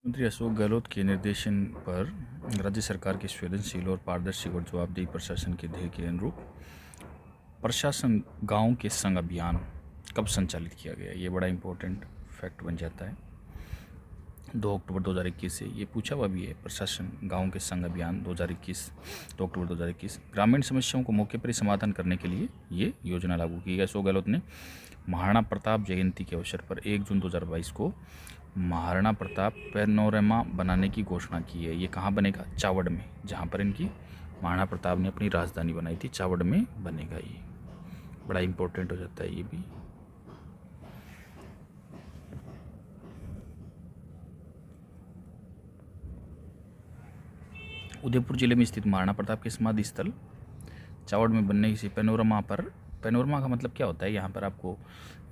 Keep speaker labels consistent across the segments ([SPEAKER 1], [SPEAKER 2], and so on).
[SPEAKER 1] मुख्यमंत्री अशोक गहलोत के निर्देशन पर राज्य सरकार के संवेदनशील और पारदर्शी और जवाबदेही प्रशासन के ध्येय के अनुरूप प्रशासन गांव के संग अभियान कब संचालित किया गया, ये बड़ा इंपॉर्टेंट फैक्ट बन जाता है। 2 अक्टूबर 2021 से ये पूछा हुआ भी है। प्रशासन गांव के संग अभियान 2021 2 अक्टूबर 2021 ग्रामीण समस्याओं को मौके पर ही समाधान करने के लिए ये योजना लागू की गई। अशोक गहलोत ने महाराणा प्रताप जयंती के अवसर पर 1 जून 2022 को महाराणा प्रताप पैनोरमा बनाने की घोषणा की है। ये कहाँ बनेगा? चावड़ में, जहाँ पर इनकी महाराणा प्रताप ने अपनी राजधानी बनाई थी, चावड़ में बनेगा। ये बड़ा इंपॉर्टेंट हो जाता है ये भी। उदयपुर जिले में स्थित महाराणा प्रताप के समाधि स्थल चावड़ में बनने से पैनोरमा का मतलब क्या होता है, यहाँ पर आपको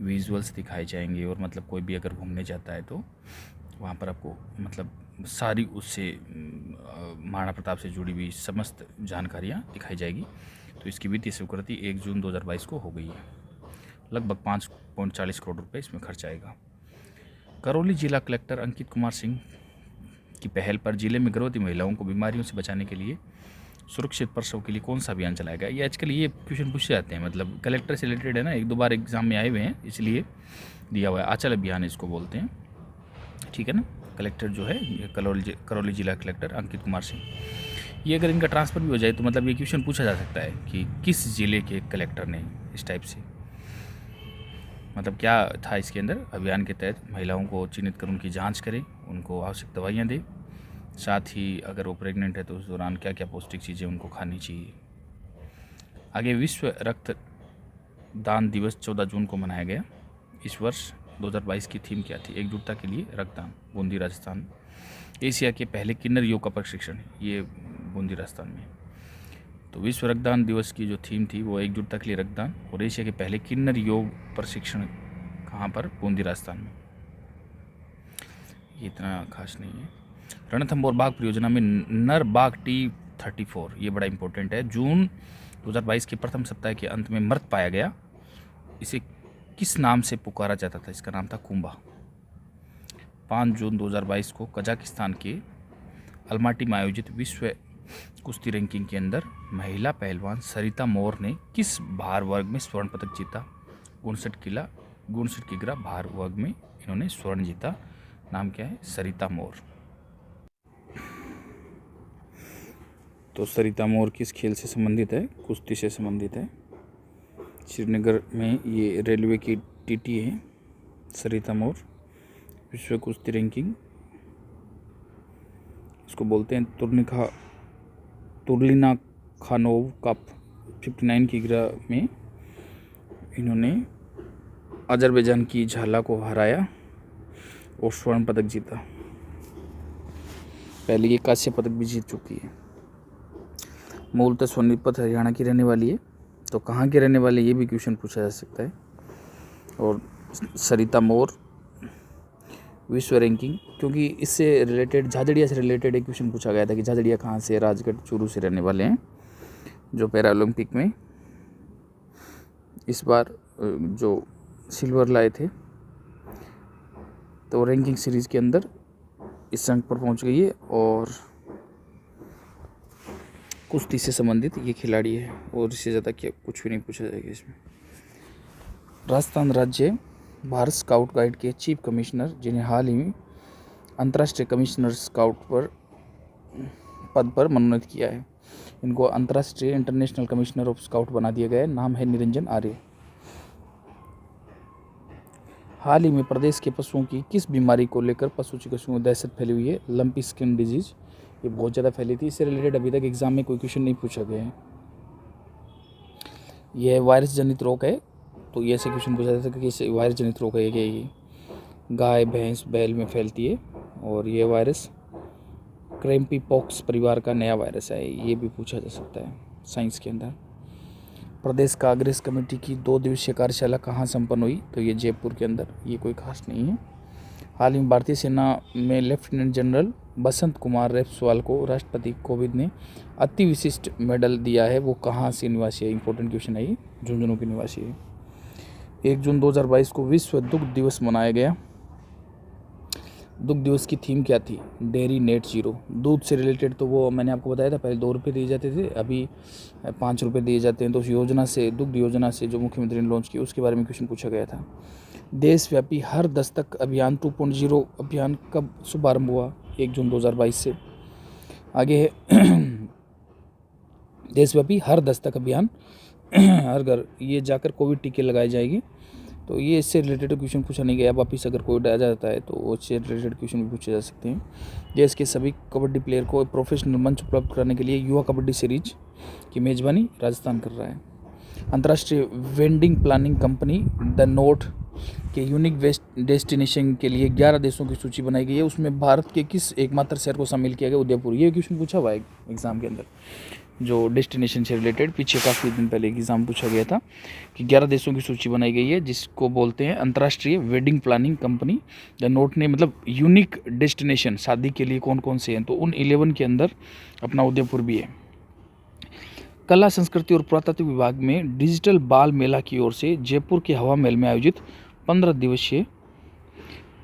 [SPEAKER 1] विजुअल्स दिखाए जाएंगे और मतलब कोई भी अगर घूमने जाता है तो वहाँ पर आपको मतलब सारी उससे महाराणा प्रताप से जुड़ी हुई समस्त जानकारियाँ दिखाई जाएगी। तो इसकी वित्तीय स्वीकृति 1 जून 2022 को हो गई है। लगभग 5.40 करोड़ रुपये इसमें खर्च आएगा। करौली जिला कलेक्टर अंकित कुमार सिंह की पहल पर जिले में गर्भवती महिलाओं को बीमारियों से बचाने के लिए सुरक्षित प्रसव के लिए कौन सा अभियान चलाया गया? ये आजकल ये क्वेश्चन पूछे जाते हैं, मतलब कलेक्टर से रिलेटेड है ना, 1-2 बार एग्जाम में आए हुए हैं, इसलिए दिया हुआ है। आंचल अभियान इसको बोलते हैं, ठीक है ना। कलेक्टर जो है ये करौली जिला कलेक्टर अंकित कुमार सिंह, ये अगर इनका ट्रांसफ़र भी हो जाए तो मतलब ये क्वेश्चन पूछा जा सकता है कि किस ज़िले के कलेक्टर ने इस टाइप से, मतलब क्या था इसके अंदर। अभियान के तहत महिलाओं को चिन्हित कर उनकी जाँच करें, उनको आवश्यक दवाइयाँ दें, साथ ही अगर वो प्रेग्नेंट है तो उस दौरान क्या क्या पौष्टिक चीज़ें उनको खानी चाहिए। आगे विश्व रक्तदान दिवस 14 जून को मनाया गया। इस वर्ष 2022 की थीम क्या थी? एकजुटता के लिए रक्तदान, बूंदी राजस्थान। एशिया के पहले किन्नर योग का प्रशिक्षण, ये बूंदी राजस्थान में। तो विश्व रक्तदान दिवस की जो थीम थी वो एकजुटता के लिए रक्तदान, और एशिया के पहले किन्नर योग प्रशिक्षण कहाँ पर? बूंदी राजस्थान में। ये इतना खास नहीं है। रणथंभौर बाघ परियोजना में नर बाघ T34, ये बड़ा इंपॉर्टेंट है, जून 2022 के प्रथम सप्ताह के अंत में मृत पाया गया। इसे किस नाम से पुकारा जाता था? इसका नाम था कुंभा। 5 जून 2022 को कजाकिस्तान के अलमाटी में आयोजित विश्व कुश्ती रैंकिंग के अंदर महिला पहलवान सरिता मोर ने किस भार वर्ग में स्वर्ण पदक जीता? 59 किग्रा भार वर्ग में इन्होंने स्वर्ण जीता। नाम क्या है? सरिता मोर। तो सरिता मोर किस खेल से संबंधित है? कुश्ती से संबंधित है। श्रीनगर में ये रेलवे की टीटी है सरिता मोर। विश्व कुश्ती रैंकिंग इसको बोलते हैं तुर्लिना खानोव कप। 59 किग्रा में इन्होंने अजरबैजान की झाला को हराया और स्वर्ण पदक जीता। पहले ये कांस्य पदक भी जीत चुकी है। मूलतः सोनीपत हरियाणा की रहने वाली है, तो कहाँ के रहने वाले ये भी क्वेश्चन पूछा जा सकता है। और सरिता मोर विश्व रैंकिंग, क्योंकि इससे रिलेटेड झाझड़िया से रिलेटेड एक क्वेश्चन पूछा गया था कि झाझड़िया कहाँ से? राजगढ़ चूरू से रहने वाले हैं, जो पैरा ओलंपिक में इस बार जो सिल्वर लाए थे। तो रैंकिंग सीरीज़ के अंदर इस अंक पर पहुंच गई है और कुश्ती से संबंधित ये खिलाड़ी है, और इससे ज़्यादा क्या कुछ भी नहीं पूछा जाएगा इसमें। राजस्थान राज्य भारत स्काउट गाइड के चीफ कमिश्नर, जिन्हें हाल ही में अंतर्राष्ट्रीय कमिश्नर स्काउट पद पर मनोनीत किया है, इनको अंतर्राष्ट्रीय इंटरनेशनल कमिश्नर ऑफ स्काउट बना दिया गया है। नाम है निरंजन आर्य। हाल ही में प्रदेश के पशुओं की किस बीमारी को लेकर पशु चिकित्सकों में दहशत फैली हुई है? लंपी स्किन डिजीज, ये बहुत ज़्यादा फैली थी। इससे रिलेटेड अभी तक एग्जाम में कोई क्वेश्चन नहीं पूछा गया है। यह वायरस जनित रोग है, तो ये ऐसे क्वेश्चन पूछा जाता है कि इसे वायरस जनित रोग है कि ये गाय भैंस बैल में फैलती है, और ये वायरस क्रैम्पी पॉक्स परिवार का नया वायरस है, ये भी पूछा जा सकता है साइंस के अंदर। प्रदेश कांग्रेस कमेटी की 2 दिवसीय कार्यशाला कहाँ संपन्न हुई? तो ये जयपुर के अंदर, ये कोई खास नहीं है। हाल ही में भारतीय सेना में लेफ्टिनेंट जनरल बसंत कुमार रेपस्वाल को राष्ट्रपति कोविंद ने अति विशिष्ट मेडल दिया है, वो कहाँ से निवासी है? इंपॉर्टेंट क्वेश्चन है ये, झुंझुनू की निवासी है। 1 जून 2022 को विश्व दुग्ध दिवस मनाया गया। दुग्ध दिवस की थीम क्या थी? Dairy net zero. दूध से रिलेटेड तो वो मैंने आपको बताया था, पहले 2 रुपये दिए जाते थे, अभी 5 रुपये दिए जाते हैं। तो उस योजना से, दुग्ध योजना से जो मुख्यमंत्री ने लॉन्च की, उसके बारे में क्वेश्चन पूछा गया था। देशव्यापी हर दस्तक अभियान 2.0 अभियान कब शुभारंभ हुआ? 1 जून 2022 से। आगे है देशव्यापी हर दस्तक अभियान हर घर ये जाकर कोविड टीके लगाए जाएगी। तो ये इससे रिलेटेड क्वेश्चन पूछा नहीं गया। वापिस अगर कोविड आ जाता है तो उससे रिलेटेड क्वेश्चन भी पूछे जा सकते हैं। देश के सभी कबड्डी प्लेयर को प्रोफेशनल मंच उपलब्ध कराने के लिए युवा कबड्डी सीरीज की मेजबानी राजस्थान कर रहा है। अंतर्राष्ट्रीय vending planning company the note के यूनिक वेस्ट डेस्टिनेशन के लिए 11 देशों की सूची बनाई गई है। उसमें भारत के किस एकमात्र शहर को शामिल किया गया? उदयपुर। ये क्वेश्चन पूछा हुआ है एग्जाम के अंदर, जो डेस्टिनेशन से रिलेटेड पीछे काफ़ी दिन पहले एग्जाम पूछा गया था कि 11 देशों की सूची बनाई गई है, जिसको बोलते हैं अंतर्राष्ट्रीय wedding planning company the note ने। मतलब यूनिक डेस्टिनेशन शादी के लिए कौन कौन से हैं, तो उन 11 के अंदर अपना उदयपुर भी है। कला संस्कृति और पुरातत्व विभाग में डिजिटल बाल मेला की ओर से जयपुर के हवा महल में आयोजित 15 दिवसीय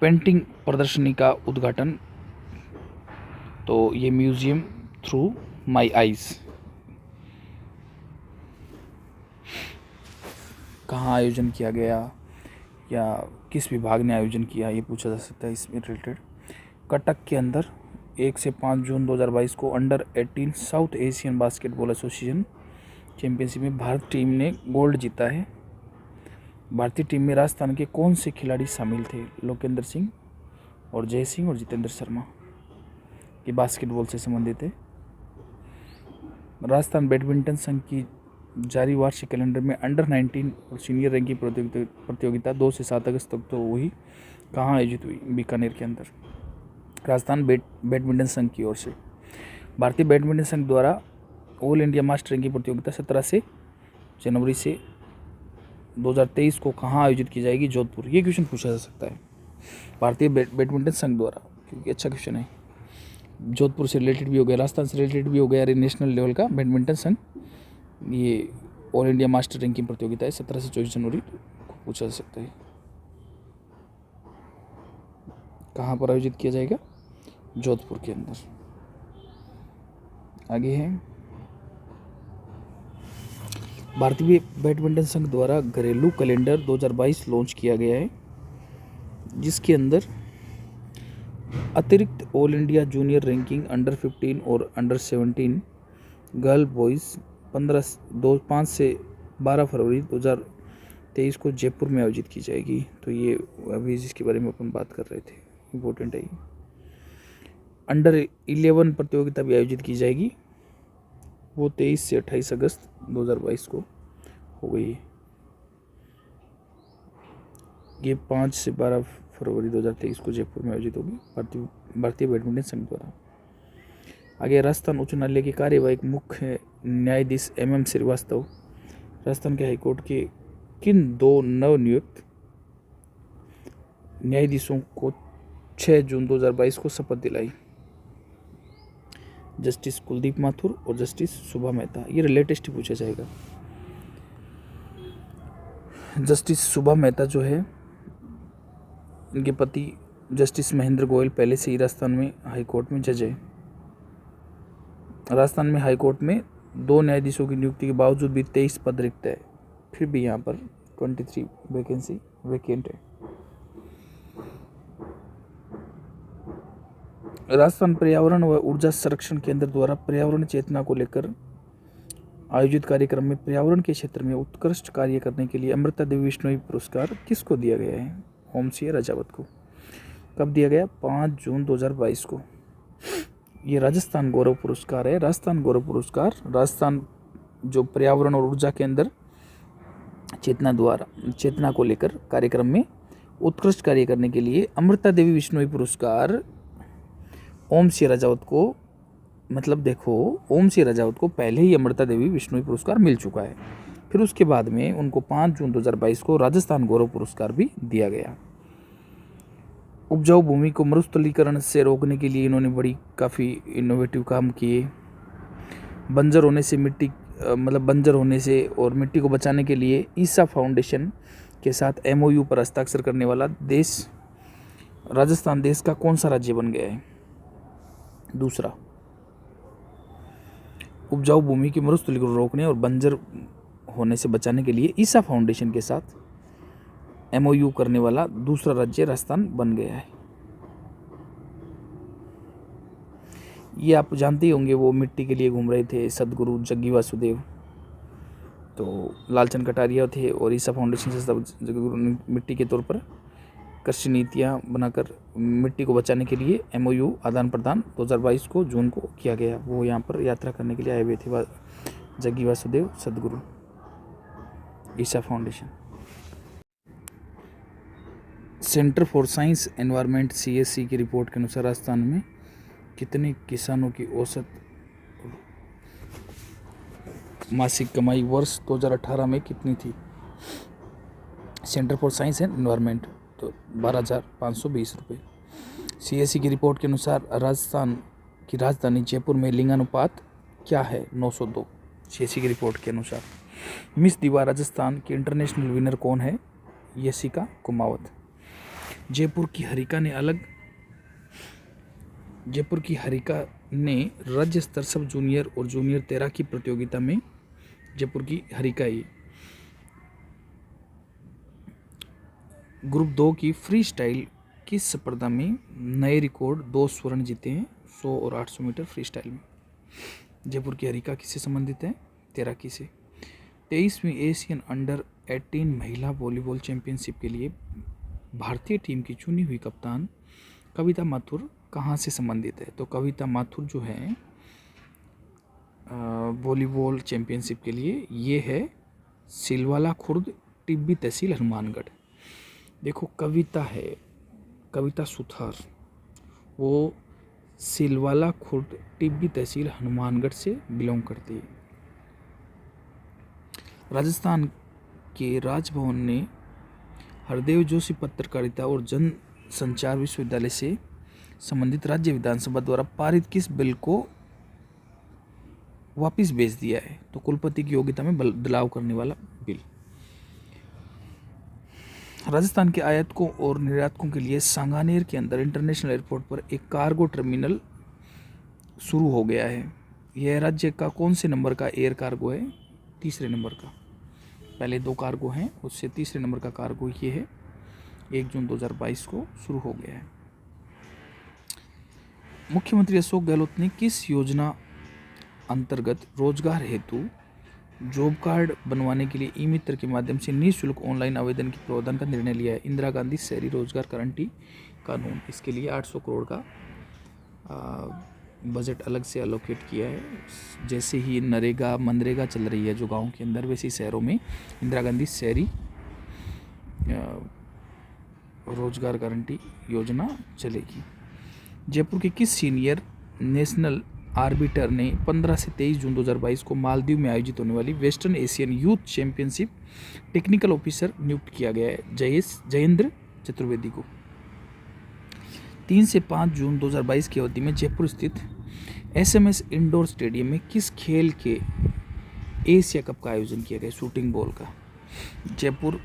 [SPEAKER 1] पेंटिंग प्रदर्शनी का उद्घाटन। तो ये म्यूजियम थ्रू माई आइज कहाँ आयोजन किया गया या किस विभाग ने आयोजन किया, ये पूछा जा सकता है इसमें रिलेटेड। कटक के अंदर 1 से 5 जून 2022 को under 18 south Asian basketball association championship में भारत टीम ने गोल्ड जीता है। भारतीय टीम में राजस्थान के कौन से खिलाड़ी शामिल थे? लोकेंद्र सिंह और जय सिंह और जितेंद्र शर्मा। ये बास्केटबॉल से संबंधित है। राजस्थान बैडमिंटन संघ की जारी वार्षिक कैलेंडर में अंडर 19 और सीनियर रैंकिंग प्रतियोगिता 2 से 7 अगस्त तक तो हुई। कहाँ आयोजित हुई? बीकानेर के अंदर, राजस्थान बैडमिंटन संघ की ओर से। भारतीय बैडमिंटन संघ द्वारा ऑल इंडिया मास्टर रैंकिंग प्रतियोगिता 17 जनवरी से 2023 को कहाँ आयोजित की जाएगी? जोधपुर। ये क्वेश्चन पूछा जा सकता है भारतीय बैडमिंटन संघ द्वारा, क्योंकि अच्छा क्वेश्चन है। जोधपुर से रिलेटेड भी हो गया, राजस्थान से रिलेटेड भी हो गया। नेशनल लेवल का बैडमिंटन संघ, ये ऑल इंडिया मास्टर रैंकिंग प्रतियोगिता है, 17 से 24 जनवरी को पूछा जा सकता है। कहाँ पर आयोजित किया जाएगा? जोधपुर के अंदर। आगे है भारतीय बैडमिंटन संघ द्वारा घरेलू कैलेंडर 2022 लॉन्च किया गया है, जिसके अंदर अतिरिक्त all India junior ranking under 15 और अंडर 17 गर्ल बॉयज़ 5 से 12 फरवरी 2023 को जयपुर में आयोजित की जाएगी। तो ये अभी जिसके बारे में अपन बात कर रहे थे, इम्पोर्टेंट है ये। अंडर 11 प्रतियोगिता भी आयोजित की जाएगी, वो 23 से 28 अगस्त 2022 को हो गई है। ये 5 से 12 फरवरी 2023 को जयपुर में आयोजित होगी भारतीय बैडमिंटन संघ द्वारा। आगे राजस्थान उच्च न्यायालय के कार्यवाहक मुख्य न्यायाधीश MM श्रीवास्तव राजस्थान के हाईकोर्ट के किन 2 नवनियुक्त न्यायाधीशों को 6 जून 2022 को शपथ दिलाई? जस्टिस कुलदीप माथुर और जस्टिस सुभा मेहता। ये लेटेस्ट ही पूछा जाएगा। जस्टिस सुभा मेहता जो है, इनके पति जस्टिस महेंद्र गोयल पहले से ही राजस्थान में हाईकोर्ट में जज है। राजस्थान में हाईकोर्ट में 2 न्यायाधीशों की नियुक्ति के बावजूद भी 23 पद रिक्त है, फिर भी यहाँ पर 23 वैकेंसी वैकेंट है। राजस्थान पर्यावरण व ऊर्जा संरक्षण केंद्र द्वारा पर्यावरण चेतना को लेकर आयोजित कार्यक्रम में पर्यावरण के क्षेत्र में उत्कृष्ट कार्य करने के लिए अमृता देवी विश्नोई पुरस्कार किसको दिया गया है? ओम सिंह राजावत को। कब दिया गया? 5 जून 2022 को। ये राजस्थान गौरव पुरस्कार है। राजस्थान गौरव पुरस्कार राजस्थान जो पर्यावरण और ऊर्जा के अंदर चेतना को लेकर कार्यक्रम में उत्कृष्ट कार्य करने के लिए अमृता देवी विश्नोई पुरस्कार ओम सिंह राजावत को, मतलब देखो, ओम सिंह राजावत को पहले ही अमृता देवी विश्नोई पुरस्कार मिल चुका है, फिर उसके बाद में उनको 5 जून 2022 को राजस्थान गौरव पुरस्कार भी दिया गया। उपजाऊ भूमि को मरुस्थलीकरण से रोकने के लिए इन्होंने बड़ी काफ़ी इनोवेटिव काम किए। बंजर होने से और मिट्टी को बचाने के लिए ईसा फाउंडेशन के साथ MOU पर हस्ताक्षर करने वाला देश राजस्थान देश का कौन सा राज्य बन गया है? दूसरा। उपजाऊ भूमि की मरुस्थलीकरण को रोकने और बंजर होने से बचाने के लिए ईसा फाउंडेशन के साथ MOU करने वाला दूसरा राज्य राजस्थान बन गया है। ये आप जानते ही होंगे, वो मिट्टी के लिए घूम रहे थे सदगुरु जग्गी वासुदेव, तो लालचंद कटारिया थे और ईसा फाउंडेशन से जगद्गुरु ने मिट्टी के तौर पर कृषि नीतियाँ बनाकर मिट्टी को बचाने के लिए MOU आदान प्रदान 2022 को जून को किया गया। वो यहाँ पर यात्रा करने के लिए आए हुए थे Jaggi Vasudev Sadhguru, Isha foundation. Centre for science environment CSE की रिपोर्ट के अनुसार राजस्थान में कितने किसानों की औसत मासिक कमाई वर्ष 2018 में कितनी थी? Centre for science and environment, तो 12,520 रुपये। CSE की रिपोर्ट के अनुसार राजस्थान की राजधानी जयपुर में लिंगानुपात क्या है? 902। CSE की रिपोर्ट के अनुसार। मिस दीवा राजस्थान की इंटरनेशनल विनर कौन है? यशिका कुमावत। जयपुर की हरिका ने राज्य स्तर सब जूनियर और जूनियर तैराकी प्रतियोगिता में जयपुर की हरिका ही ग्रुप 2 की फ्री स्टाइल की स्पर्धा में नए रिकॉर्ड 2 स्वर्ण जीते हैं 100 और 800 मीटर फ्री स्टाइल में। जयपुर की हरिका किससे संबंधित है? तैराकी से। 23वीं एशियन अंडर 18 महिला वॉलीबॉल चैंपियनशिप के लिए भारतीय टीम की चुनी हुई कप्तान कविता माथुर कहाँ से संबंधित है? तो कविता माथुर जो है वॉलीबॉल चैंपियनशिप के लिए ये है सिलवाला खुर्द, टिब्बी तहसील, हनुमानगढ़। देखो कविता है, कविता सुथार, वो सिलवाला खुर्द, टिब्बी तहसील, हनुमानगढ़ से बिलोंग करती है। राजस्थान के राजभवन ने हरदेव जोशी पत्रकारिता और जन संचार विश्वविद्यालय से संबंधित राज्य विधानसभा द्वारा पारित किस बिल को वापस भेज दिया है? तो कुलपति की योग्यता में बदलाव करने वाला बिल। राजस्थान के आयातकों और निर्यातकों के लिए सांगानेर के अंदर इंटरनेशनल एयरपोर्ट पर एक कार्गो टर्मिनल शुरू हो गया है। यह राज्य का कौन से नंबर का एयर कार्गो है? तीसरे नंबर का। पहले 2 कार्गो हैं, उससे तीसरे नंबर का कार्गो ये है। 1 जून 2022 को शुरू हो गया है। मुख्यमंत्री अशोक गहलोत ने किस योजना अंतर्गत रोजगार हेतु जॉब कार्ड बनवाने के लिए ई-मित्र के माध्यम से निःशुल्क ऑनलाइन आवेदन के प्रावधान का निर्णय लिया है? इंदिरा गांधी शहरी रोजगार गारंटी कानून। इसके लिए 800 करोड़ का बजट अलग से एलोकेट किया है। जैसे ही नरेगा मनरेगा चल रही है जो गांव के अंदर, वैसे शहरों में इंदिरा गांधी शहरी रोजगार गारंटी योजना चलेगी। जयपुर के किस सीनियर नेशनल आर्बिटर ने 15 से 23 जून 2022 को मालदीव में आयोजित होने वाली western Asian youth championship technical officer नियुक्त किया गया है? जयेंद्र चतुर्वेदी को। 3 से 5 जून 2022 की अवधि में जयपुर स्थित SMS इंडोर स्टेडियम में किस खेल के एशिया कप का आयोजन किया गया? शूटिंग बॉल का। जयपुर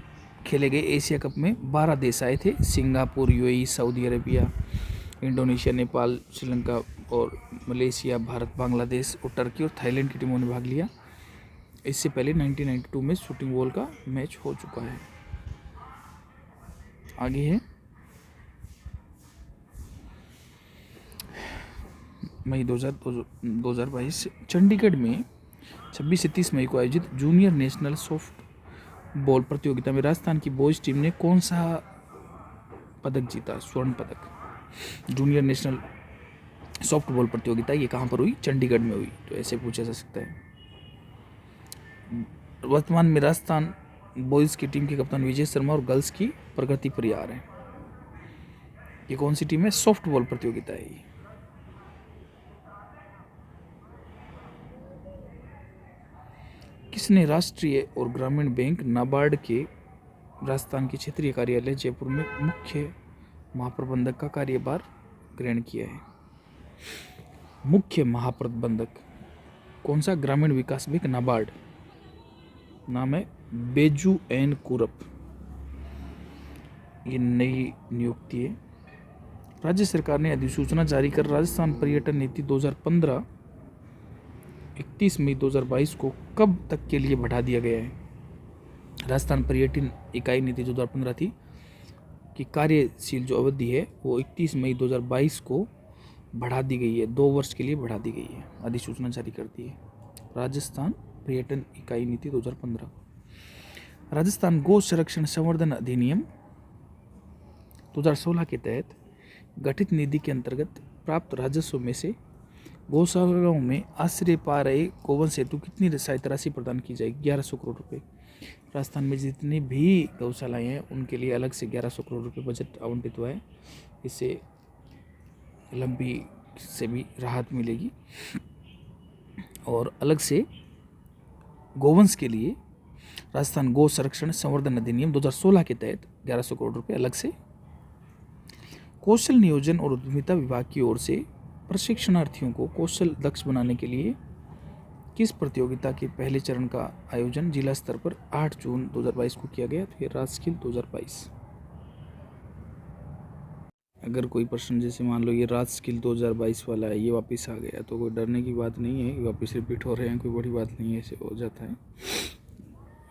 [SPEAKER 1] खेले गए एशिया कप में 12 देश आए थे। Singapore, UAE, Saudi Arabia, Indonesia, Nepal, Sri Lanka और मलेशिया, भारत, बांग्लादेश और टर्की और थाईलैंड की टीमों ने भाग लिया। इससे पहले 1992 में शूटिंग बॉल का मैच हो चुका है। आगे है मई 2022 चंडीगढ़ में 26 से 30 मई को आयोजित जूनियर नेशनल सॉफ्ट बॉल प्रतियोगिता में राजस्थान की बॉयज टीम ने कौन सा पदक जीता? स्वर्ण पदक। जूनियर नेशनल सॉफ्ट बॉल प्रतियोगिता ये कहाँ पर हुई? चंडीगढ़ में हुई। तो ऐसे पूछा जा सकता है। वर्तमान में राजस्थान बॉयज़ की टीम के कप्तान विजय शर्मा और गर्ल्स की प्रगति परियार हैं। ये कौन सी टीम है? सॉफ्ट बॉल प्रतियोगिता है ये। किसने राष्ट्रीय और ग्रामीण बैंक नाबार्ड के राजस्थान के क्षेत्रीय कार्यालय जयपुर में मुख्य महाप्रबंधक का कार्यभार ग्रहण किया है? मुख्य महाप्रबंधक कौन सा? ग्रामीण विकास बैंक नाबार्ड। नाम है बेजू एन कुरप। ये नई नियुक्ति है राज्य सरकार ने अधिसूचना जारी कर राजस्थान पर्यटन नीति 2015 31 मई 2022 को कब तक के लिए बढ़ा दिया गया है। राजस्थान पर्यटन इकाई नीति 2015 थी कि कार्यशील जो अवधि है वो 31 मई 2022 को बढ़ा दी गई है, 2 वर्ष के लिए बढ़ा दी गई है, अधिसूचना जारी कर दी है। राजस्थान पर्यटन इकाई नीति 2015। राजस्थान गो संरक्षण संवर्धन अधिनियम 2016 के तहत गठित निधि के अंतर्गत प्राप्त राजस्व में से गौशालाओं में आश्रय पा रहे गोवंश हेतु कितनी सहायता राशि प्रदान की जाएगी। 1100 करोड़ रुपए। राजस्थान में जितनी भी गौशालाएं हैं उनके लिए अलग से 1100 करोड़ रुपए बजट आवंटित हुआ है। इससे लंबी से भी राहत मिलेगी और अलग से गोवंश के लिए राजस्थान गौ संरक्षण संवर्धन अधिनियम 2016 के तहत 1100 करोड़ रुपए अलग से। कौशल नियोजन और उद्यमिता विभाग की ओर से प्रशिक्षणार्थियों को कौशल दक्ष बनाने के लिए किस प्रतियोगिता के पहले चरण का आयोजन जिला स्तर पर 8 जून 2022 को किया गया। तो ये राजस्किल 2022। अगर कोई प्रश्न जैसे मान लो ये राजस्किल 2022 वाला है, ये वापस आ गया, तो कोई डरने की बात नहीं है, वापस रिपीट हो रहे हैं, कोई बड़ी बात नहीं है, ऐसे हो जाता है।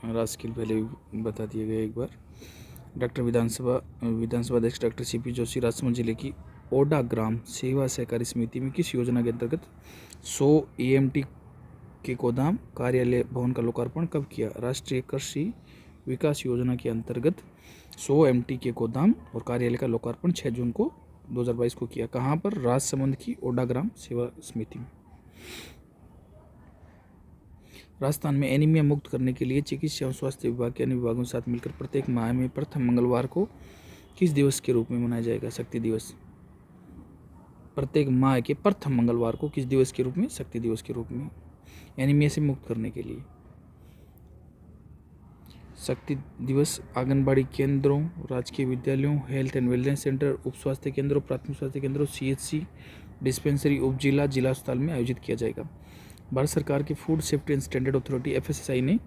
[SPEAKER 1] राजस्किल पहले बता दिया गया एक बार। डॉक्टर विधानसभा अध्यक्ष डॉक्टर सीपी जोशी राजसमंद जिले की ओडा ग्राम सेवा सहकारी समिति में किस योजना के अंतर्गत 100 एएमटी के गोदाम कार्यालय भवन का लोकार्पण कब किया। राष्ट्रीय कृषि विकास योजना के अंतर्गत 100 एमटी के गोदाम और कार्यालय का लोकार्पण 6 जून को 2022 को किया। कहाँ पर। राजसमंद की ओडा ग्राम सेवा समिति में। राजस्थान में एनीमिया मुक्त करने के लिए चिकित्सा एवं स्वास्थ्य विभाग के अन्य विभागों के साथ मिलकर प्रत्येक माह में प्रथम मंगलवार को किस दिवस के रूप में मनाया जाएगा। शक्ति दिवस। प्रत्येक माह के प्रथम मंगलवार को किस दिवस के रूप में। शक्ति दिवस के रूप में, एनीमिया से मुक्त करने के लिए। शक्ति दिवस आंगनबाड़ी केंद्रों, राजकीय विद्यालयों, हेल्थ एंड वेलनेस सेंटर, उप स्वास्थ्य केंद्रों, प्राथमिक स्वास्थ्य केंद्रों, सीएचसी, डिस्पेंसरी, उप जिला अस्पताल में आयोजित किया जाएगा। भारत सरकार की food safety and standard authority FSSI ने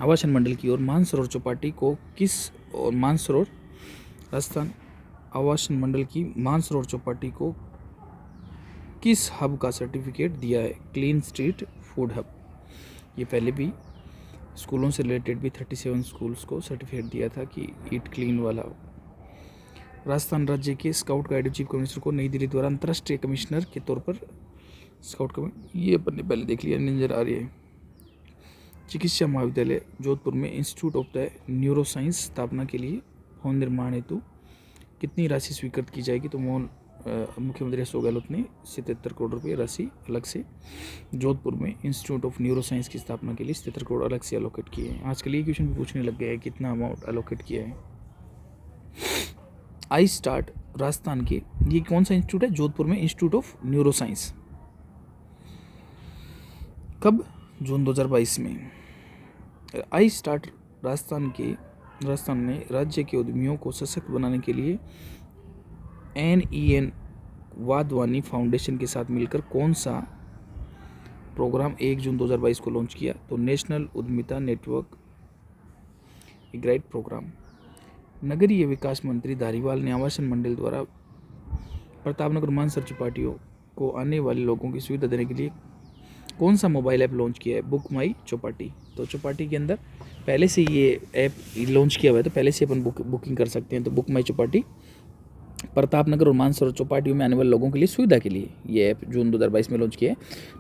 [SPEAKER 1] आवासन मंडल की ओर मानसरोवर चौपाटी को राजस्थान आवासन मंडल की मानसरोवर चौपाटी को किस हब का सर्टिफिकेट दिया है। Clean street food hub. ये पहले भी स्कूलों से रिलेटेड भी 37 स्कूल्स को सर्टिफिकेट दिया था कि ईट क्लीन वाला। राजस्थान राज्य के स्काउट गाइड चीफ कमिश्नर को नई दिल्ली द्वारा अंतर्राष्ट्रीय कमिश्नर के तौर पर स्काउट ये अपन ने पहले देख लिया, नजर आ रही है। चिकित्सा महाविद्यालय जोधपुर में institute of the neuro science स्थापना के लिए भवन निर्माण हेतु कितनी राशि स्वीकृत की जाएगी। तो मुख्यमंत्री अशोक गहलोत ने 77 करोड़ रुपये राशि अलग से जोधपुर में इंस्टीट्यूट ऑफ न्यूरो साइंस की स्थापना के लिए 77 करोड़ अलग से एलोकेट किए हैं। आजकल ये क्वेश्चन भी पूछने लग गया है कितना अमाउंट एलोकेट किया है। आई स्टार्ट राजस्थान के ये कौन सा इंस्टीट्यूट है। जोधपुर में इंस्टीट्यूट ऑफ न्यूरो साइंस। कब। जून 2022 में। आई स्टार्ट राजस्थान ने राज्य के उद्यमियों को सशक्त बनाने के लिए NEN वाधवानी फाउंडेशन के साथ मिलकर कौन सा प्रोग्राम 1 जून 2022 को लॉन्च किया। तो नेशनल उद्यमिता नेटवर्क इग्राइट प्रोग्राम। नगरीय विकास मंत्री धारीवाल ने आवासन मंडल द्वारा प्रतापनगर मानसरोवर चौपाटियों को आने वाले लोगों की सुविधा देने के लिए कौन सा मोबाइल ऐप लॉन्च किया है। बुक माई चौपाटी। तो चौपाटी के अंदर पहले से ये ऐप लॉन्च किया हुआ है, तो पहले से अपन बुकिंग कर सकते हैं। तो बुक माई चौपाटी प्रतापनगर और मानसरोवर चौपाटियों में आने वाले लोगों के लिए सुविधा के लिए ये ऐप जून 2022 में लॉन्च किया है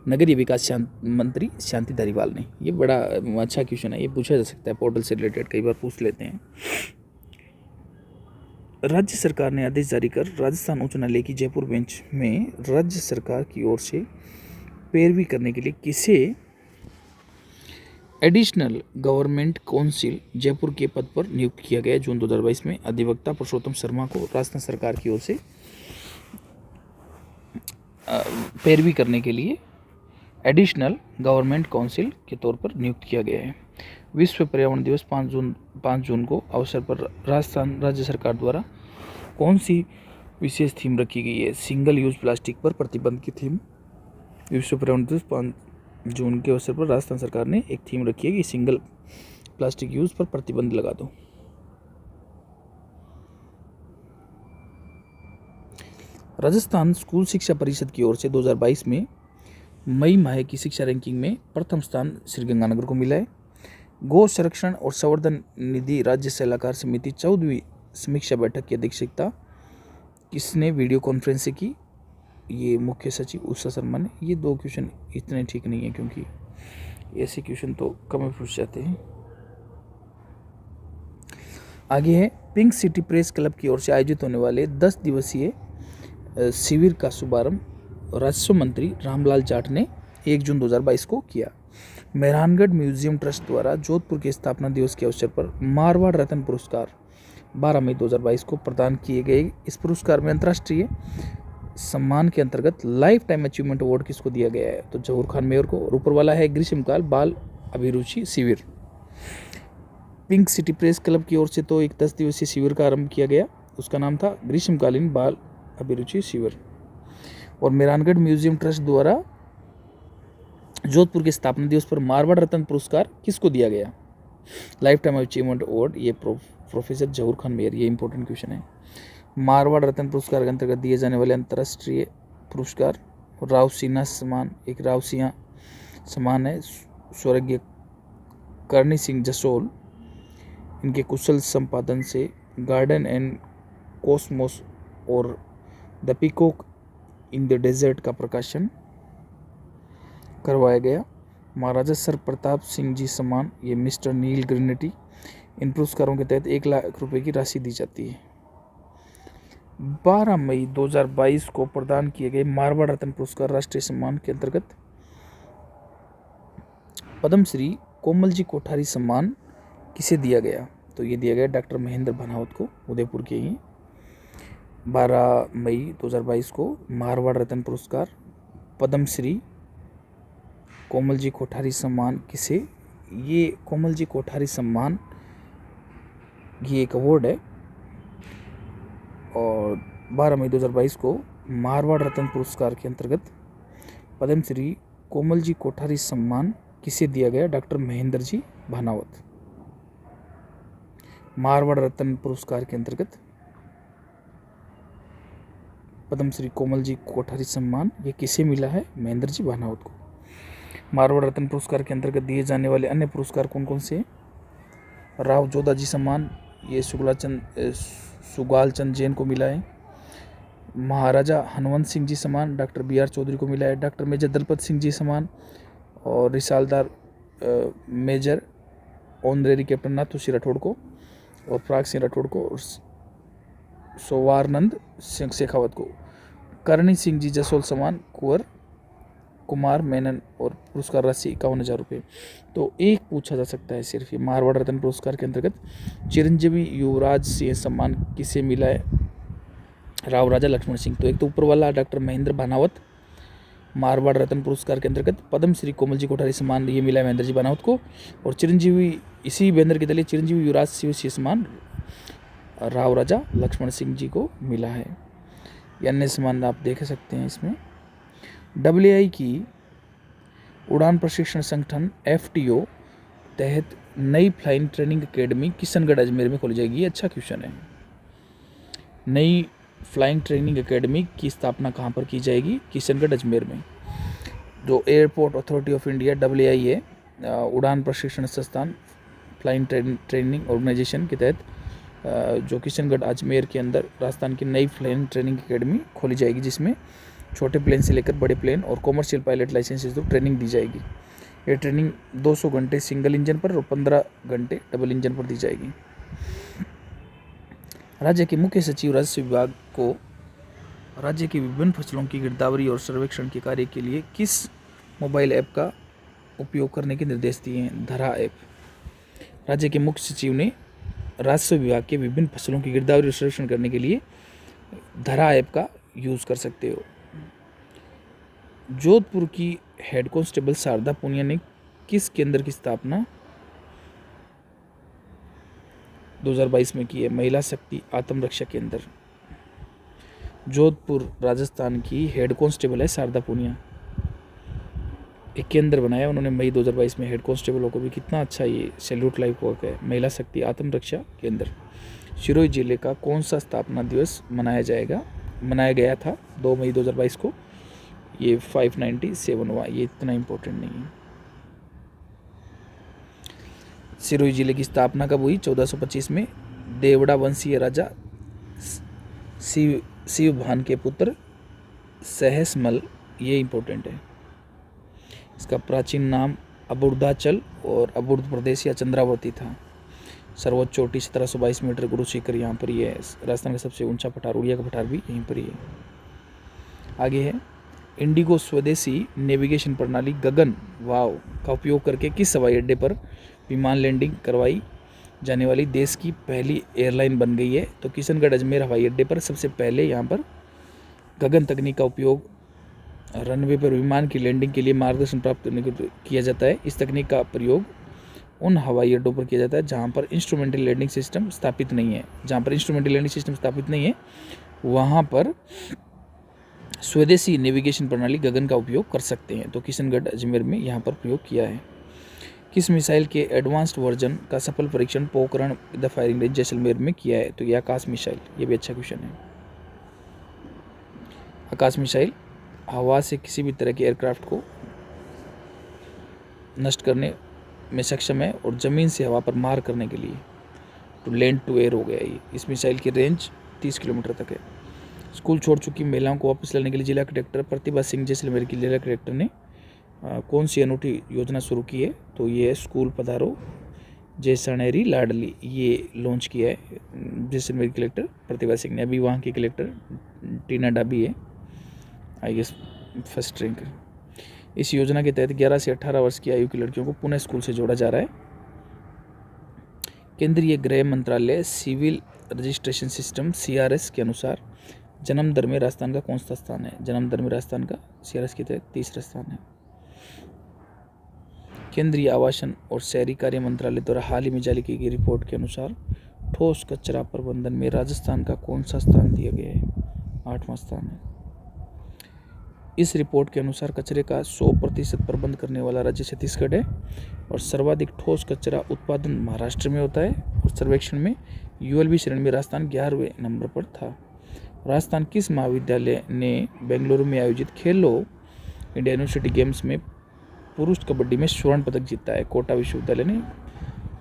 [SPEAKER 1] नगरीय विकास मंत्री शांति धारीवाल ने। ये बड़ा अच्छा क्वेश्चन है, ये पूछा जा सकता है पोर्टल से रिलेटेड, कई बार पूछ लेते हैं। राज्य सरकार ने आदेश जारी कर राजस्थान उच्च न्यायालय की जयपुर बेंच में राज्य सरकार की ओर से पैरवी करने के लिए किसे एडिशनल गवर्नमेंट काउंसिल जयपुर के पद पर नियुक्त किया गया। जून 2022 में अधिवक्ता पुरुषोत्तम शर्मा को राजस्थान सरकार की ओर से पैरवी करने के लिए एडिशनल गवर्नमेंट काउंसिल के तौर पर नियुक्त किया गया है। विश्व पर्यावरण दिवस 5 जून को अवसर पर राजस्थान राज्य सरकार द्वारा कौन सी विशेष थीम रखी गई है। सिंगल यूज प्लास्टिक पर प्रतिबंध की थीम। विश्व पर्यावरण दिवस 5 जून के अवसर पर राजस्थान सरकार ने एक थीम रखी है कि सिंगल प्लास्टिक यूज पर प्रतिबंध लगा दो। राजस्थान स्कूल शिक्षा परिषद की ओर से 2022 में मई माह की शिक्षा रैंकिंग में प्रथम स्थान श्रीगंगानगर को मिला है। गौ संरक्षण और संवर्धन निधि राज्य सलाहकार समिति 14वीं समीक्षा बैठक की अध्यक्षता किसने वीडियो कॉन्फ्रेंस से की? ये मुख्य सचिव उषा शर्मा ने। ये 2 क्वेश्चन इतने ठीक नहीं है क्योंकि ऐसे क्वेश्चन तो कम ही पूछ जाते हैं। आगे है पिंक सिटी प्रेस क्लब की ओर से आयोजित होने वाले 10 दिवसीय शिविर का शुभारंभ राजस्व मंत्री रामलाल जाट ने 1 जून 2022 को किया। मेहरानगढ़ म्यूजियम ट्रस्ट द्वारा जोधपुर के स्थापना दिवस के अवसर पर मारवाड़ रत्न पुरस्कार 12 मई 2022 को प्रदान किए गए। इस पुरस्कार में अंतर्राष्ट्रीय सम्मान के अंतर्गत लाइफ टाइम अचीवमेंट अवार्ड किसको दिया गया है? तो जहूर खान मेयर को। और ऊपर वाला है ग्रीष्मकाल बाल अभिरुचि शिविर। पिंक सिटी प्रेस क्लब की ओर से तो एक 10 दिवसीय शिविर का आरंभ किया गया, उसका नाम था ग्रीष्मकालीन बाल अभिरुचि शिविर। और मेहरानगढ़ म्यूजियम ट्रस्ट द्वारा जोधपुर के स्थापना दिवस पर मारवाड़ रत्न पुरस्कार किसको दिया गया? लाइफ टाइम अचीवमेंट अवार्ड ये प्रोफेसर जहूर खान मेयर। ये इंपॉर्टेंट क्वेश्चन है। मारवाड़ रत्न पुरस्कार के अंतर्गत दिए जाने वाले अंतर्राष्ट्रीय पुरस्कार रावसिन्हा सम्मान, एक रावसिन्हा सम्मान है स्वर्गीय करणी सिंह जसोल, इनके कुशल संपादन से गार्डन एंड कॉस्मोस और the peacock in the desert का प्रकाशन करवाया गया। महाराजा सर प्रताप सिंह जी सम्मान, ये मिस्टर नील ग्रेनिटी। इन पुरस्कारों के तहत 1 लाख रुपए की राशि दी जाती है। 12 मई 2022 को प्रदान किए गए मारवाड़ रत्न पुरस्कार राष्ट्रीय सम्मान के अंतर्गत पद्मश्री कोमल जी कोठारी सम्मान किसे दिया गया? तो ये दिया गया डॉक्टर महेंद्र बनावत को, उदयपुर के ही। 12 मई 2022 को मारवाड़ रत्न पुरस्कार पद्मश्री कोमल जी कोठारी सम्मान किसे? ये कोमल जी कोठारी सम्मान ये एक अवार्ड है। और 12 मई 2022 को मारवाड़ रत्न पुरस्कार के अंतर्गत पद्मश्री कोमल जी कोठारी सम्मान किसे दिया गया? डॉक्टर महेंद्र जी भानावत। मारवाड़ रत्न पुरस्कार के अंतर्गत पद्मश्री कोमल जी कोठारी सम्मान ये किसे मिला है? महेंद्र जी भानावत को। मारवाड़ रत्न पुरस्कार के अंतर्गत दिए जाने वाले अन्य पुरस्कार कौन कौन से? राव जोधा जी सम्मान, ये सुगाल चंद जैन को मिला है। महाराजा हनुमंत सिंह जी सम्मान डॉक्टर BR चौधरी को मिला है। डॉक्टर मेजर दलपत सिंह जी सम्मान और रिसालदार major honorary captain Nathu Rathore को और प्राग सिंह राठौड़ को और सोवारनंद सिंह शेखावत को। करणी सिंह जी जसोल सम्मान कुंवर कुमार मेनन और पुरस्कार राशि 51,000 रुपये। तो एक पूछा जा सकता है सिर्फ, ये मारवाड़ रत्न पुरस्कार के अंतर्गत चिरंजीवी युवराज सिंह सम्मान किसे मिला है? राव राजा लक्ष्मण सिंह। तो एक तो ऊपर वाला डॉक्टर महेंद्र भानावत। मारवाड़ रत्न पुरस्कार के अंतर्गत पद्मश्री कोमल जी कोठारी सम्मान ये मिला है महेंद्र जी भानावत को। और चिरंजीवी इसी बैनर के तले चिरंजीवी युवराज सिंह सम्मान राव राजा लक्ष्मण सिंह जी को मिला है। ये अन्य सम्मान आप देख सकते हैं इसमें। WI की उड़ान प्रशिक्षण संगठन FTO तहत नई flying training academy Kishangarh Ajmer में खोली जाएगी। ये अच्छा क्वेश्चन है। नई फ्लाइंग ट्रेनिंग एकेडमी की स्थापना कहाँ पर की जाएगी? किशनगढ़ अजमेर में। जो airport authority of India WI है, उड़ान प्रशिक्षण संस्थान फ्लाइंग ट्रेनिंग ऑर्गेनाइजेशन के तहत जो किशनगढ़ अजमेर के अंदर राजस्थान की नई फ्लाइंग ट्रेनिंग एकेडमी खोली जाएगी, जिसमें छोटे प्लेन से लेकर बड़े प्लेन और कॉमर्शियल पायलट लाइसेंसेस तो ट्रेनिंग दी जाएगी। ये ट्रेनिंग 200 घंटे सिंगल इंजन पर और 15 घंटे डबल इंजन पर दी जाएगी। राज्य के मुख्य सचिव राजस्व विभाग को राज्य की विभिन्न फसलों की गिरदावरी और सर्वेक्षण के कार्य के लिए किस मोबाइल ऐप का उपयोग करने के निर्देश दिए हैं? धरा ऐप। राज्य के मुख्य सचिव ने राजस्व विभाग के विभिन्न फसलों की गिरदावरी और सर्वेक्षण करने के लिए धरा ऐप का यूज़ कर सकते हो। जोधपुर की हेड कांस्टेबल शारदा पूनिया ने किस केंद्र की स्थापना 2022 में की है? महिला शक्ति आत्मरक्षा केंद्र। जोधपुर राजस्थान की हेड कांस्टेबल है शारदा पूनिया। एक केंद्र बनाया उन्होंने मई 2022 में हेड कांस्टेबलों को भी। कितना अच्छा ये सैल्यूट लाइफ वर्क है। महिला शक्ति आत्मरक्षा केंद्र। सिरोही जिले का कौन सा स्थापना दिवस मनाया जाएगा मनाया गया था 2 मई 2022 को। ये 597 हुआ, ये इतना इम्पोर्टेंट नहीं है। सिरोही जिले की स्थापना कब हुई? 1425 में। देवड़ा वंशीय राजा शिवभान के पुत्र सहसमल, ये इम्पोर्टेंट है। इसका प्राचीन नाम अबुर्दाचल और अबुर्द प्रदेश या चंद्रावती था। सर्वोच्च चोटी 1722 मीटर गुरु शिखर यहाँ पर ही है। राजस्थान का सबसे ऊंचा पठार, उड़िया का पठार भी यहीं पर ही है। आगे है इंडिगो स्वदेशी नेविगेशन प्रणाली गगन वाव का उपयोग करके किस हवाई अड्डे पर विमान लैंडिंग करवाई जाने वाली देश की पहली एयरलाइन बन गई है? तो किशनगढ़ अजमेर हवाई अड्डे पर सबसे पहले यहाँ पर गगन तकनीक का उपयोग रनवे पर विमान की लैंडिंग के लिए मार्गदर्शन प्राप्त करने के लिए किया जाता है। इस तकनीक का प्रयोग उन हवाई अड्डों पर किया जाता है जहाँ पर इंस्ट्रूमेंटल लैंडिंग सिस्टम स्थापित नहीं है। जहाँ पर इंस्ट्रूमेंटल लैंडिंग सिस्टम स्थापित नहीं है वहाँ पर स्वदेशी नेविगेशन प्रणाली गगन का उपयोग कर सकते हैं। तो किशनगढ़ अजमेर में यहाँ पर प्रयोग किया है। किस मिसाइल के एडवांस्ड वर्जन का सफल परीक्षण Pokhran the firing range Jaisalmer में किया है? तो ये आकाश मिसाइल, ये भी अच्छा क्वेश्चन है। आकाश मिसाइल हवा से किसी भी तरह के एयरक्राफ्ट को नष्ट करने में सक्षम है और ज़मीन से हवा पर मार करने के लिए तो लैंड टू एयर हो गया ये। इस मिसाइल की रेंज 30 किलोमीटर तक है। स्कूल छोड़ चुकी महिलाओं को वापस लाने के लिए जिला कलेक्टर प्रतिभा सिंह जैसलमेर की जिला कलेक्टर ने कौन सी अनूठी योजना शुरू की है? तो ये स्कूल पधारो जैसलमेरी लाडली, ये लॉन्च किया है जैसलमेर की कलेक्टर प्रतिभा सिंह ने। अभी वहाँ की कलेक्टर टीना डाबी है, आई गेस फर्स्ट रैंक। इस योजना के तहत 11 से 18 वर्ष की आयु की लड़कियों को पुनः स्कूल से जोड़ा जा रहा है। केंद्रीय गृह मंत्रालय सिविल रजिस्ट्रेशन सिस्टम CRS के अनुसार जन्म दर में राजस्थान का कौन सा स्थान है? जन्म दर में राजस्थान का CRS के तहत 3रा स्थान है। केंद्रीय आवासन और शहरी कार्य मंत्रालय द्वारा हाल ही में जारी की गई रिपोर्ट के अनुसार ठोस कचरा प्रबंधन में राजस्थान का कौन सा स्थान दिया गया है? 8वां स्थान है। इस रिपोर्ट के अनुसार कचरे का 100% प्रबंध करने वाला राज्य छत्तीसगढ़ है और सर्वाधिक ठोस कचरा उत्पादन महाराष्ट्र में होता है। और सर्वेक्षण में ULB श्रेणी में राजस्थान 11वें नंबर पर था। राजस्थान किस महाविद्यालय ने बेंगलुरु में आयोजित खेलो इंडिया यूनिवर्सिटी गेम्स में पुरुष कबड्डी में स्वर्ण पदक जीता है? कोटा विश्वविद्यालय ने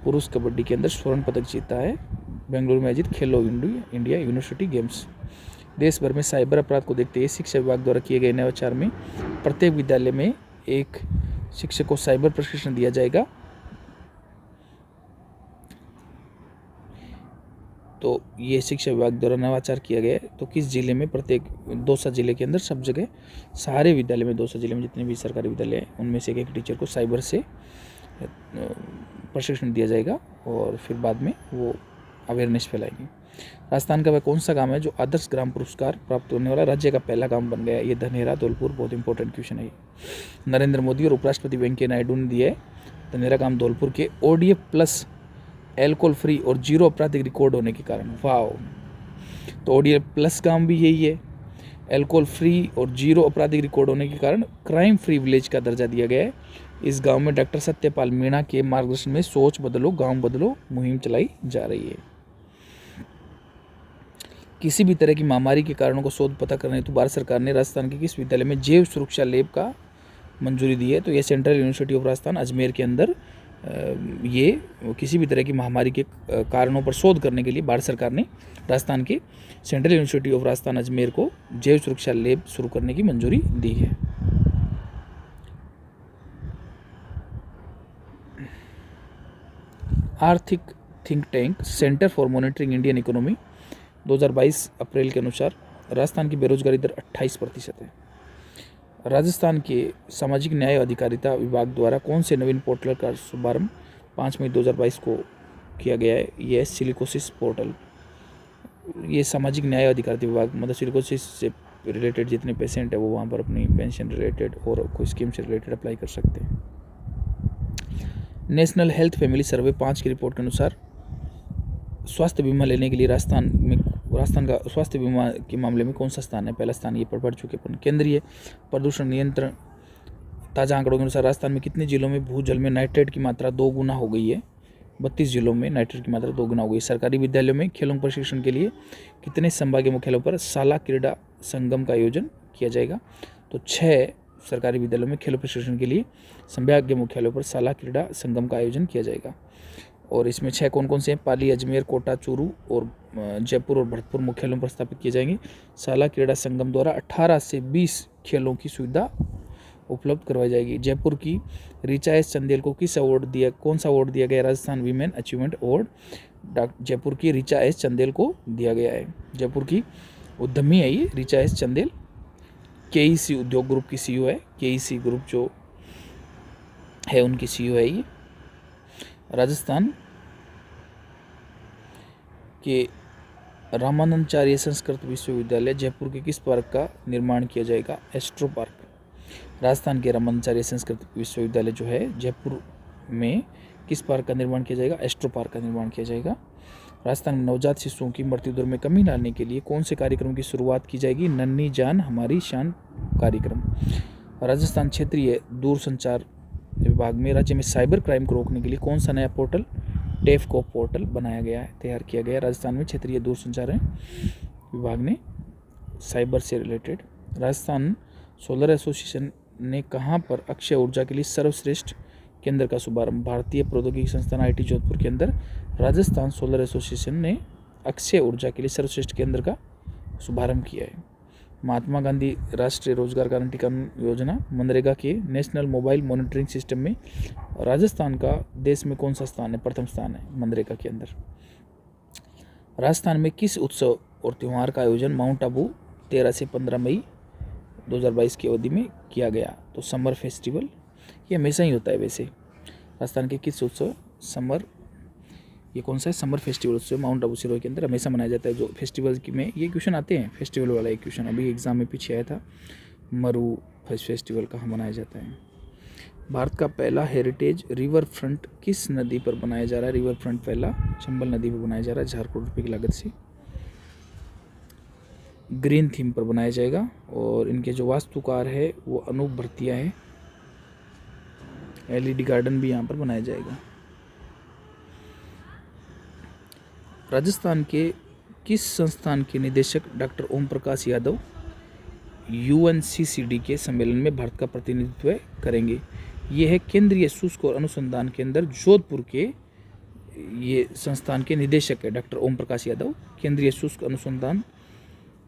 [SPEAKER 1] पुरुष कबड्डी के अंदर स्वर्ण पदक जीता है बेंगलुरु में आयोजित खेलो इंडिया यूनिवर्सिटी गेम्स। देश भर में साइबर अपराध को देखते हुए शिक्षा विभाग द्वारा किए गए नवाचार में प्रत्येक विद्यालय में एक शिक्षक को साइबर प्रशिक्षण दिया जाएगा। तो ये शिक्षा विभाग द्वारा नवाचार किया गया है। तो किस जिले में? प्रत्येक दौसा जिले के अंदर सब जगह सारे विद्यालय में, दौसा जिले में जितने भी सरकारी विद्यालय हैं उनमें से एक टीचर को साइबर से प्रशिक्षण दिया जाएगा और फिर बाद में वो अवेयरनेस फैलाएंगे। राजस्थान का वह कौन सा गांव है जो आदर्श ग्राम पुरस्कार प्राप्त होने वाला राज्य का पहला गांव बन गया है? ये धनेरा धौलपुर, बहुत इंपॉर्टेंट क्वेश्चन है। नरेंद्र मोदी और उपराष्ट्रपति वेंकैया नायडू ने दिया है धनेरा गांव धौलपुर के ODF प्लस एल्कोहल फ्री और 0 आपराधिक रिकॉर्ड होने के कारण। वाह, तो ODF प्लस गांव भी यही है। एल्कोहल फ्री और 0 आपराधिक रिकॉर्ड होने के कारण क्राइम फ्री विलेज का दर्जा दिया गया है। इस गांव में डॉक्टर सत्यपाल मीणा के मार्गदर्शन में सोच बदलो गांव बदलो मुहिम चलाई जा रही है। किसी भी तरह की महामारी के कारणों को शोध पता करने हेतु भारत सरकार ने राजस्थान के किस विद्यालय में जैव सुरक्षा लैब का मंजूरी दी है? तो ये central university of Rajasthan Ajmer के अंदर ये किसी भी तरह की महामारी के कारणों पर शोध करने के लिए भारत सरकार ने राजस्थान के central university of Rajasthan Ajmer को जैव सुरक्षा लैब शुरू करने की मंजूरी दी है। आर्थिक think tank centre for monitoring Indian economy 2022 अप्रैल के अनुसार राजस्थान की बेरोजगारी दर 28% है। राजस्थान के सामाजिक न्याय और अधिकारिता विभाग द्वारा कौन से नवीन पोर्टल का शुभारंभ 5 मई 2022 को किया गया है? ये सिलिकोसिस पोर्टल। ये सामाजिक न्याय और अधिकारिता विभाग मतलब सिलिकोसिस से रिलेटेड जितने पेशेंट है वो वहाँ पर अपनी पेंशन रिलेटेड और कोई स्कीम से रिलेटेड अप्लाई कर सकते हैं। नेशनल हेल्थ फैमिली सर्वे 5 की रिपोर्ट के अनुसार स्वास्थ्य बीमा लेने के लिए राजस्थान का स्वास्थ्य बीमा के मामले में कौन सा स्थान है? पहला स्थान ये पर बढ़ चुके अपन। केंद्रीय प्रदूषण नियंत्रण ताज़ा आंकड़ों के अनुसार राजस्थान में कितने जिलों में भूजल में नाइट्रेट की मात्रा 2 गुना हो गई है? 32 जिलों में नाइट्रेट की मात्रा 2 गुना हो गई। सरकारी विद्यालयों में खेलों प्रशिक्षण के लिए कितने संभागीय मुख्यालयों पर शाला क्रीड़ा संगम का आयोजन किया जाएगा। तो 6 सरकारी विद्यालयों में खेल प्रशिक्षण के लिए संभागीय मुख्यालयों पर शाला क्रीड़ा संगम का आयोजन किया जाएगा। और इसमें 6 कौन कौन से हैं? पाली, अजमेर, कोटा, चूरू और जयपुर और भरतपुर मुख्यालयों पर स्थापित किए जाएंगे। शाला क्रीड़ा संगम द्वारा 18 से 20 खेलों की सुविधा उपलब्ध करवाई जाएगी। जयपुर की ऋचा एस चंदेल को कौन सा अवार्ड दिया गया? Rajasthan women achievement award Jaipur की ऋचा एस चंदेल को दिया गया है। जयपुर की उद्यमी है ये ऋचा एस चंदेल, केईसी उद्योग ग्रुप की सीईओ है। केईसी ग्रुप जो है उनकी सीईओ है ये। राजस्थान के रामानंदाचार्य संस्कृत विश्वविद्यालय जयपुर के किस पार्क का निर्माण किया जाएगा? Astro park. राजस्थान के रामानंदाचार्य संस्कृत विश्वविद्यालय जो है जयपुर में किस पार्क का निर्माण किया जाएगा? एस्ट्रो पार्क का निर्माण किया जाएगा। राजस्थान में नवजात शिशुओं की मृत्यु दर में कमी लाने के लिए कौन से कार्यक्रम की शुरुआत की जाएगी? नन्ही जान हमारी शान कार्यक्रम। राजस्थान क्षेत्रीय दूरसंचार विभाग में राज्य में साइबर क्राइम को रोकने के लिए कौन सा नया पोर्टल टेफको पोर्टल बनाया गया है, तैयार किया गया है? राजस्थान में क्षेत्रीय दूरसंचार विभाग ने साइबर से रिलेटेड। राजस्थान सोलर एसोसिएशन ने कहाँ पर अक्षय ऊर्जा के लिए सर्वश्रेष्ठ केंद्र का शुभारंभ? भारतीय प्रौद्योगिकी संस्थान IIT जोधपुर के अंदर राजस्थान सोलर एसोसिएशन ने अक्षय ऊर्जा के लिए सर्वश्रेष्ठ केंद्र का शुभारंभ किया है। महात्मा गांधी राष्ट्रीय रोजगार गारंटी कानून योजना मनरेगा के नेशनल मोबाइल मॉनिटरिंग सिस्टम में राजस्थान का देश में कौन सा स्थान है? प्रथम स्थान है मनरेगा के अंदर। राजस्थान में किस उत्सव और त्यौहार का आयोजन माउंट आबू 13 से 15 मई 2022 की अवधि में किया गया? तो समर फेस्टिवल, ये हमेशा ही होता है वैसे। राजस्थान के किस उत्सव समर, ये कौन सा है? समर फेस्टिवल उत्सव माउंट आबू सिरोही के अंदर हमेशा मनाया जाता है। जो फेस्टिवल की में ये क्वेश्चन आते हैं, फेस्टिवल वाला एक क्वेश्चन अभी एग्जाम में पीछे आया था, मरु फेस्टिवल कहाँ मनाया जाता है? भारत का पहला हेरिटेज रिवर फ्रंट किस नदी पर बनाया जा रहा है? रिवर फ्रंट पहला चंबल नदी पर बनाया जा रहा है 1000 करोड़ रुपये की लागत से। ग्रीन थीम पर बनाया जाएगा और इनके जो वास्तुकार है वो अनूप भरतिया है। LED गार्डन भी यहाँ पर बनाया जाएगा। राजस्थान के किस संस्थान के निदेशक डॉक्टर ओम प्रकाश यादव UNCCD के सम्मेलन में भारत का प्रतिनिधित्व करेंगे? ये है केंद्रीय शुष्क और अनुसंधान केंद्र जोधपुर के, ये संस्थान के निदेशक है डॉक्टर ओम प्रकाश यादव, केंद्रीय शुष्क अनुसंधान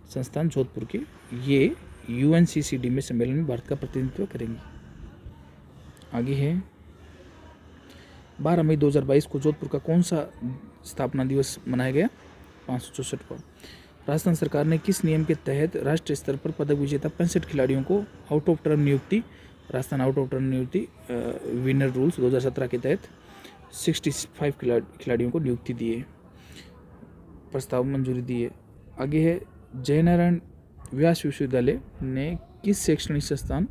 [SPEAKER 1] संस्थान जोधपुर के। ये UNCCD में सम्मेलन में भारत का प्रतिनिधित्व करेंगे। आगे है 12 मई 2022 को जोधपुर का कौन सा स्थापना दिवस मनाया गया? 564वां। राजस्थान सरकार ने किस नियम के तहत राष्ट्रीय स्तर पर पदक विजेता 65 खिलाड़ियों को आउट ऑफ टर्न नियुक्ति, राजस्थान आउट ऑफ टर्न नियुक्ति विनर रूल्स 2017 के तहत 65 खिलाड़ियों को नियुक्ति दी है, प्रस्ताव मंजूरी दी है। आगे है जयनारायण व्यास विश्वविद्यालय ने किस शैक्षणिक संस्थान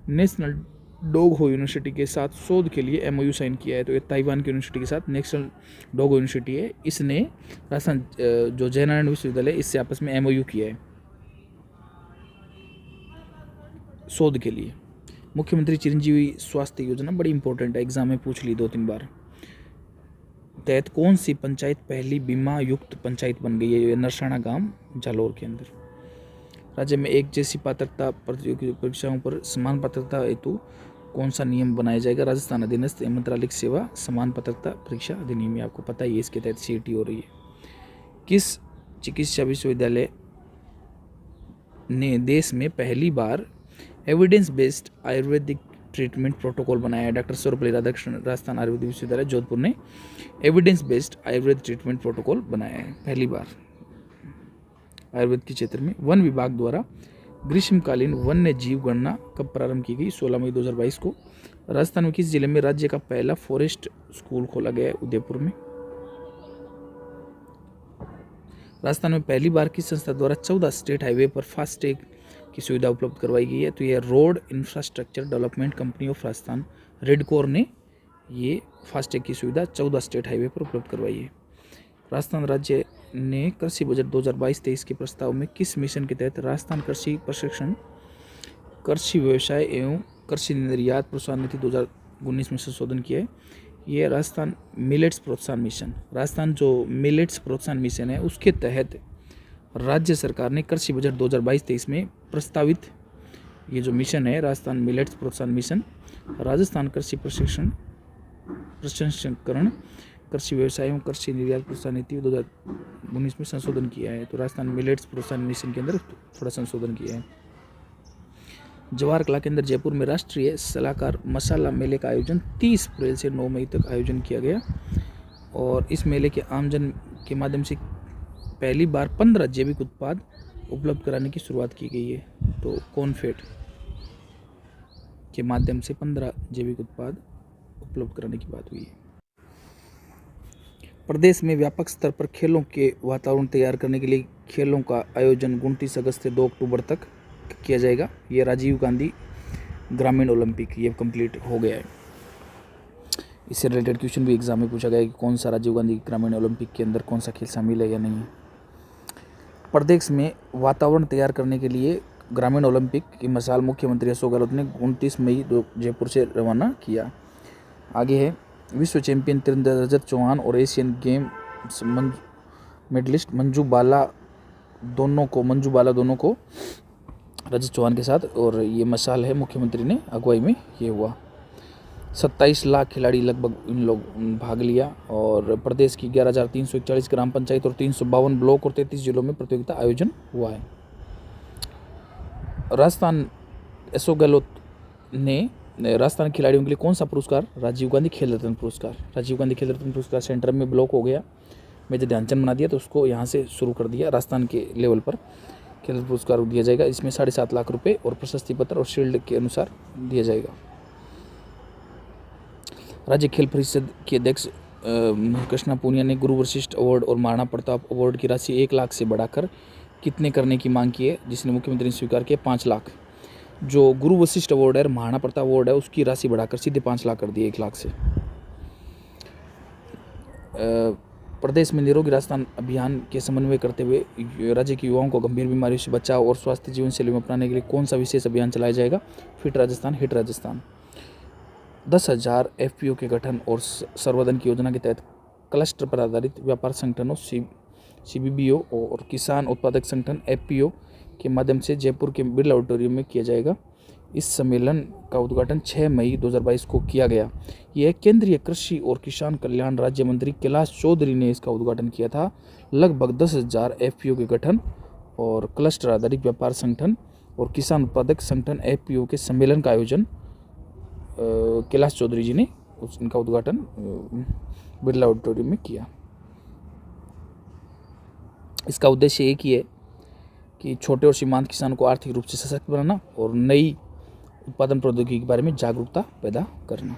[SPEAKER 1] नेशनल डॉग हो यूनिवर्सिटी के साथ शोध के लिए MOU साइन किया है? तो ये ताइवान की यूनिवर्सिटी के साथ नेशनल डॉग हो यूनिवर्सिटी है, इसने राजस्थान जो जयनारायण विश्वविद्यालय इससे आपस में MOU किया है शोध के लिए। मुख्यमंत्री चिरंजीवी स्वास्थ्य योजना बड़ी इंपॉर्टेंट है, एग्जाम में पूछ ली 2-3 बार। तहत कौन सी पंचायत पहली बीमा युक्त पंचायत बन गई है? ये नरसाना गांव जालोर के अंदर। राज्य में एक जैसी पात्रता प्रतियोगी परीक्षाओं पर समान पात्रता हेतु कौन सा नियम बनाया जाएगा? राजस्थान अधीनस्थ मंत्रालयिक सेवा समान पात्रता परीक्षा अधिनियम, आपको पता ही है, इसके तहत CET हो रही है। किस चिकित्सा विश्वविद्यालय ने देश में पहली बार evidence based Ayurvedic treatment protocol बनाया है? डॉक्टर सर्वपल्ली राधाकृष्णन राजस्थान आयुर्वेदिक विश्वविद्यालय जोधपुर ने evidence based Ayurveda treatment protocol बनाया है पहली बार आयुर्वेद के क्षेत्र में। वन विभाग द्वारा ग्रीष्मकालीन वन्य जीव गणना कब प्रारंभ की गई? 16 मई 2022 को। राजस्थान में किस जिले में राज्य का पहला फॉरेस्ट स्कूल खोला गया है? उदयपुर में। राजस्थान में पहली बार किस संस्था द्वारा 14 स्टेट हाईवे पर फास्टैग की सुविधा उपलब्ध करवाई गई है? तो यह road infrastructure development company of Rajasthan RIDCOR ने ये फास्टैग की सुविधा 14 स्टेट हाईवे पर उपलब्ध करवाई है। राजस्थान राज्य ने कृषि बजट 2022-23 के प्रस्ताव में किस मिशन के तहत राजस्थान कृषि प्रशिक्षण, कृषि व्यवसाय एवं कृषि निर्यात प्रोत्साहन नीति 2019 में संशोधन किया है? ये राजस्थान मिलेट्स प्रोत्साहन मिशन, राजस्थान जो मिलेट्स प्रोत्साहन मिशन है उसके तहत राज्य सरकार ने कृषि बजट 2022-23 में प्रस्तावित ये जो मिशन है राजस्थान मिलेट्स प्रोत्साहन मिशन, राजस्थान कृषि प्रसंस्करण, कृषि व्यवसाय एवं कृषि निर्यात प्रोत्साहन नीति 2019 में संशोधन किया है। तो राजस्थान मिलेट्स प्रोत्साहन मिशन के अंदर थोड़ा संशोधन किया है। जवाहर कला केंद्र जयपुर में राष्ट्रीय सलाहकार मसाला मेले का आयोजन 30 अप्रैल से 9 मई तक आयोजन किया गया और इस मेले के आमजन के माध्यम से पहली बार 15 जैविक उत्पाद उपलब्ध कराने की शुरुआत की गई है। तो कॉनफेड के माध्यम से 15 जैविक उत्पाद उपलब्ध कराने की बात हुई है। प्रदेश में व्यापक स्तर पर खेलों के वातावरण तैयार करने के लिए खेलों का आयोजन 29 अगस्त से 2 अक्टूबर तक किया जाएगा। ये राजीव गांधी ग्रामीण ओलंपिक ये कंप्लीट हो गया है। इससे रिलेटेड क्वेश्चन भी एग्जाम में पूछा गया कि कौन सा राजीव गांधी ग्रामीण ओलंपिक के अंदर कौन सा खेल शामिल है या नहीं। प्रदेश में वातावरण तैयार करने के लिए ग्रामीण ओलंपिक की मिसाल मुख्यमंत्री अशोक गहलोत ने 29 मई जयपुर से रवाना किया। आगे है विश्व चैंपियन तीरंदाज रजत चौहान और एशियन गेम्स मेडलिस्ट मंजू बाला दोनों को रजत चौहान के साथ, और ये मशाल है मुख्यमंत्री ने अगुवाई में ये हुआ। 27 लाख खिलाड़ी लगभग इन लोग भाग लिया और प्रदेश की 11,341 ग्राम पंचायत और 352 ब्लॉक और 33 जिलों में प्रतियोगिता आयोजन हुआ है। राजस्थान अशोक गहलोत ने राजस्थान खिलाड़ियों के लिए कौन सा पुरस्कार, राजीव गांधी खेल रत्न पुरस्कार, राजीव गांधी खेल रत्न पुरस्कार सेंटर में ब्लॉक हो गया, मेजर ध्यानचंद बना दिया तो उसको यहाँ से शुरू कर दिया। राजस्थान के लेवल पर खेल रत्न पुरस्कार दिया जाएगा। इसमें 7.5 लाख रुपए और प्रशस्ति पत्र और शील्ड के अनुसार दिया जाएगा। राज्य खेल परिषद के अध्यक्ष कृष्णा पूनिया ने गुरु वशिष्ठ अवार्ड और महाराणा प्रताप अवार्ड की राशि 1 लाख से बढ़ाकर कितने करने की मांग की है, जिसने मुख्यमंत्री ने स्वीकार किया 5 लाख। जो गुरु वशिष्ठ अवार्ड है, महाराणा प्रताप अवार्ड है, उसकी राशि बढ़ाकर सीधे 5 लाख कर दी 1 लाख से। प्रदेश में निरोगी राजस्थान अभियान के समन्वय करते हुए राज्य के युवाओं को गंभीर बीमारियों से बचाव और स्वास्थ्य जीवन शैली में अपनाने के लिए कौन सा विशेष अभियान चलाया जाएगा, fit Rajasthan hit Rajasthan. 10,000 FPO के गठन और सर्वोदन की योजना के तहत क्लस्टर पर आधारित व्यापार संगठनों CBBO और किसान उत्पादक संगठन FPO के माध्यम से जयपुर के बिरला ऑडिटोरियम में किया जाएगा। इस सम्मेलन का उद्घाटन 6 मई 2022 को किया गया। यह केंद्रीय कृषि और किसान कल्याण राज्य मंत्री कैलाश चौधरी ने इसका उद्घाटन किया था। लगभग 10,000 FPO के गठन और क्लस्टर आधारित व्यापार संगठन और किसान उत्पादक संगठन FPO के सम्मेलन का आयोजन कैलाश चौधरी जी ने इनका उद्घाटन बिरला ऑडिटोरियम में किया। इसका उद्देश्य एक ही है कि छोटे और सीमांत किसानों को आर्थिक रूप से सशक्त बनाना और नई उत्पादन प्रौद्योगिकी के बारे में जागरूकता पैदा करना।